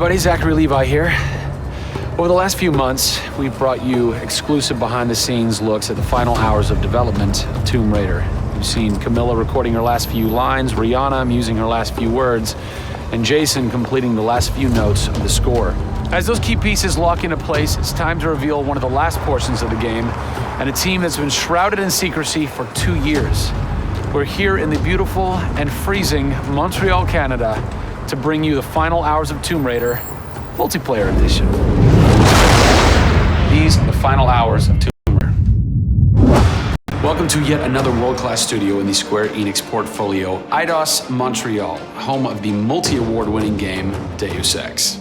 everybody, Zachary Levi here. Over the last few months, we've brought you exclusive behind-the-scenes looks at the final hours of development of Tomb Raider. You've seen Camilla recording her last few lines, Rihanna musing her last few words, and Jason completing the last few notes of the score. As those key pieces lock into place, it's time to reveal one of the last portions of the game, and a team that's been shrouded in secrecy for 2 years. We're here in the beautiful and freezing Montreal, Canada, to bring you the final hours of Tomb Raider, multiplayer edition. These are the final hours of Tomb Raider. Welcome to yet another world-class studio in the Square Enix portfolio, Eidos Montreal, home of the multi-award-winning game Deus Ex.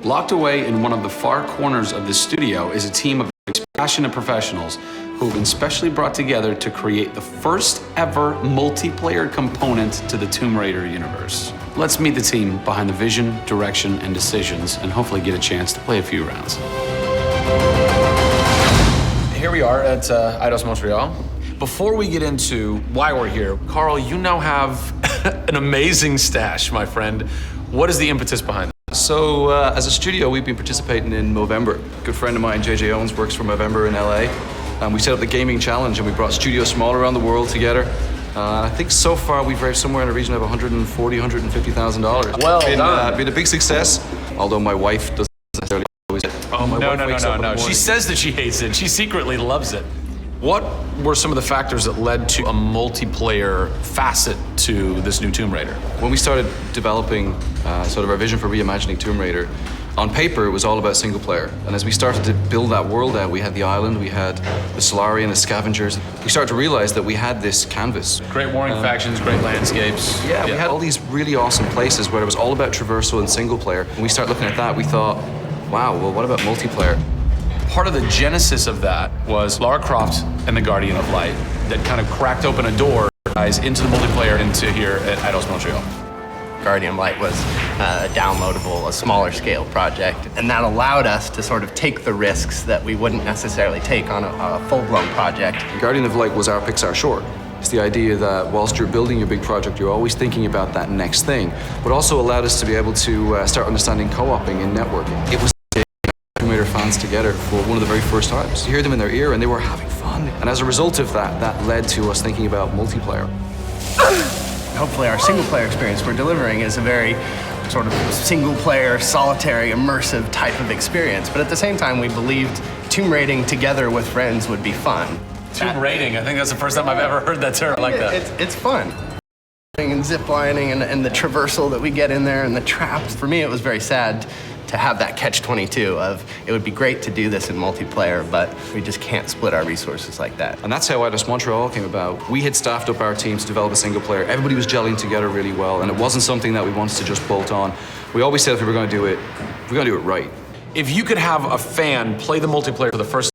Locked away in one of the far corners of this studio is a team of passionate professionals who have been specially brought together to create the first ever multiplayer component to the Tomb Raider universe. Let's meet the team behind the vision, direction, and decisions, and hopefully get a chance to play a few rounds. Here we are at Eidos Montreal. Before we get into why we're here, Carl, you now have an amazing stash, my friend. What is the impetus behind that? So, as a studio, we've been participating in Movember. A good friend of mine, JJ Owens, works for Movember in LA. And we set up the gaming challenge, and we brought studios from all around the world together. I think so far we've raised somewhere in the region of $140,000, $150,000. Well done. Been a big success, although my wife doesn't necessarily always. No. She says that she hates it. She secretly loves it. What were some of the factors that led to a multiplayer facet to this new Tomb Raider? When we started developing sort of our vision for reimagining Tomb Raider, on paper it was all about single player. And as we started to build that world out, we had the island, we had the Solarian, the scavengers. We started to realize that we had this canvas. Great warring factions, great landscapes. Yeah, we had all these really awesome places where it was all about traversal and single player. When we started looking at that, we thought, wow, well, what about multiplayer? Part of the genesis of that was Lara Croft and the Guardian of Light that kind of cracked open a door guys into the multiplayer into here at Eidos Montreal. Guardian of Light was a downloadable, a smaller scale project, and that allowed us to sort of take the risks that we wouldn't necessarily take on a full-blown project. Guardian of Light was our Pixar short. It's the idea that whilst you're building your big project, you're always thinking about that next thing, but also allowed us to be able to start understanding co-oping and networking. It was Tomb Raider fans together for one of the very first times. You hear them in their ear and they were having fun. And as a result of that, that led to us thinking about multiplayer. Hopefully our single player experience we're delivering is a very sort of single player, solitary, immersive type of experience. But at the same time, we believed tomb raiding together with friends would be fun. Tomb raiding, I think that's the first time I've ever heard that term. I like that. It's fun. And zip lining and the traversal that we get in there and the traps. For me, it was very sad to have that catch-22 of it would be great to do this in multiplayer, but we just can't split our resources like that. And that's how Eidos Montreal came about. We had staffed up our teams to develop a single player. Everybody was gelling together really well, and it wasn't something that we wanted to just bolt on. We always said if we were going to do it, we're going to do it right. If you could have a fan play the multiplayer for the first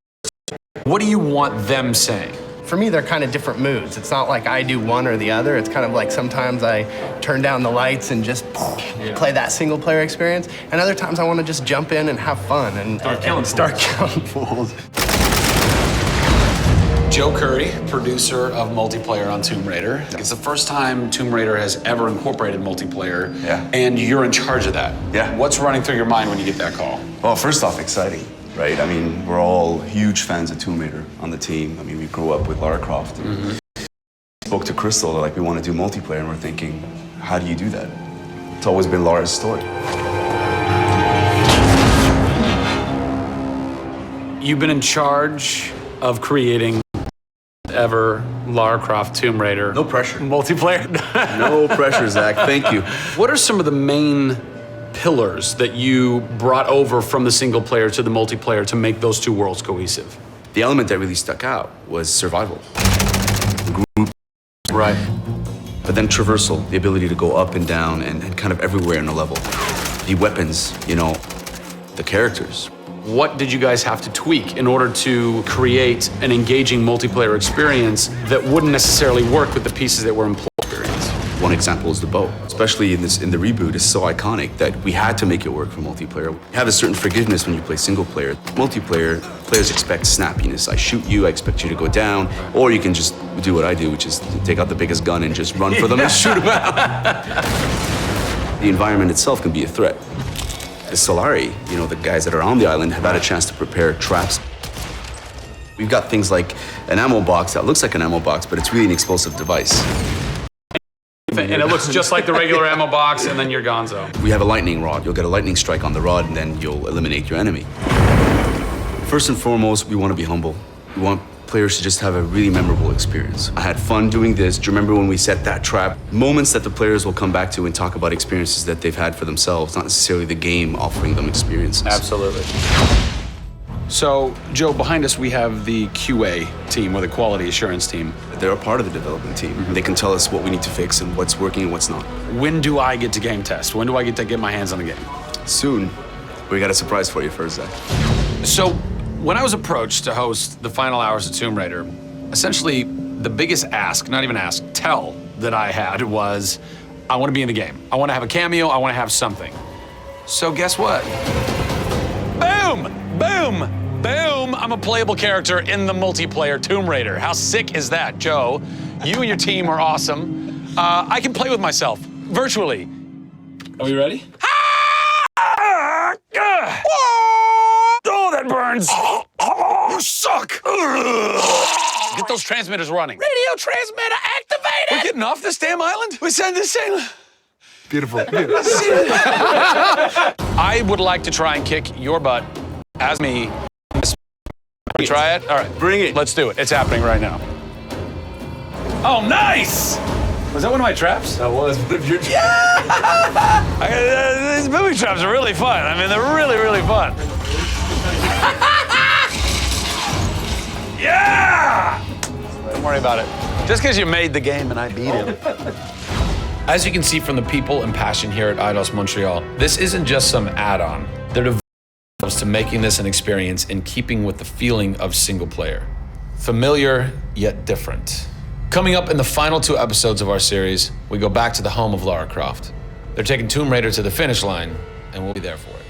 time, what do you want them saying? For me, they're kind of different moods. It's not like I do one or the other. It's kind of like sometimes I turn down the lights and just play that single player experience. And other times I want to just jump in and have fun and start killing fools. Joe Curry, producer of multiplayer on Tomb Raider. It's the first time Tomb Raider has ever incorporated multiplayer. Yeah. And you're in charge of that. Yeah. What's running through your mind when you get that call? Well, first off, exciting, right? I mean, we're all huge fans of Tomb Raider on the team. I mean, we grew up with Lara Croft. Mm-hmm. Spoke to Crystal, like, we want to do multiplayer, and we're thinking, how do you do that? It's always been Lara's story. You've been in charge of creating ever Lara Croft Tomb Raider. No pressure. Multiplayer. No pressure, Zach. Thank you. What are some of the main pillars that you brought over from the single player to the multiplayer to make those two worlds cohesive? The element that really stuck out was survival. Group. Right. But then traversal, the ability to go up and down and kind of everywhere in a level. The weapons, you know, the characters. What did you guys have to tweak in order to create an engaging multiplayer experience that wouldn't necessarily work with the pieces that were in play? One example is the bow. Especially in the reboot, it's so iconic that we had to make it work for multiplayer. You have a certain forgiveness when you play single player. Multiplayer, players expect snappiness. I shoot you, I expect you to go down, or you can just do what I do, which is take out the biggest gun and just run for them and shoot them out. The environment itself can be a threat. The Solari, you know, the guys that are on the island, have had a chance to prepare traps. We've got things like an ammo box that looks like an ammo box, but it's really an explosive device. And it looks just like the regular ammo box, and then you're gonzo. We have a lightning rod. You'll get a lightning strike on the rod, and then you'll eliminate your enemy. First and foremost, we want to be humble. We want players to just have a really memorable experience. I had fun doing this. Do you remember when we set that trap? Moments that the players will come back to and talk about experiences that they've had for themselves, not necessarily the game offering them experiences. Absolutely. So, Joe, behind us we have the QA team, or the quality assurance team. They're a part of the development team. They can tell us what we need to fix and what's working and what's not. When do I get to game test? When do I get to get my hands on the game? Soon, we got a surprise for you first, Zach. So, when I was approached to host the final hours of Tomb Raider, essentially the biggest ask, not even ask, tell that I had was, I want to be in the game. I want to have a cameo, I want to have something. So guess what? Boom! Boom! Boom! I'm a playable character in the multiplayer Tomb Raider. How sick is that, Joe? You and your team are awesome. I can play with myself, virtually. Are we ready? Oh, that burns! You suck! Get those transmitters running. Radio transmitter activated! We're getting off this damn island? We send this thing. Beautiful. I would like to try and kick your butt as me. We try it? All right. Bring it. Let's do it. It's happening right now. Oh, nice! Was that one of my traps? That was one of your traps. Yeah! These movie traps are really fun. I mean, they're really, really fun. Yeah! Don't worry about it. Just because you made the game and I beat it. As you can see from the people and passion here at Eidos Montreal, this isn't just some add-on. They're devoted themselves to making this an experience in keeping with the feeling of single player. Familiar, yet different. Coming up in the final 2 episodes of our series, we go back to the home of Lara Croft. They're taking Tomb Raider to the finish line, and we'll be there for it.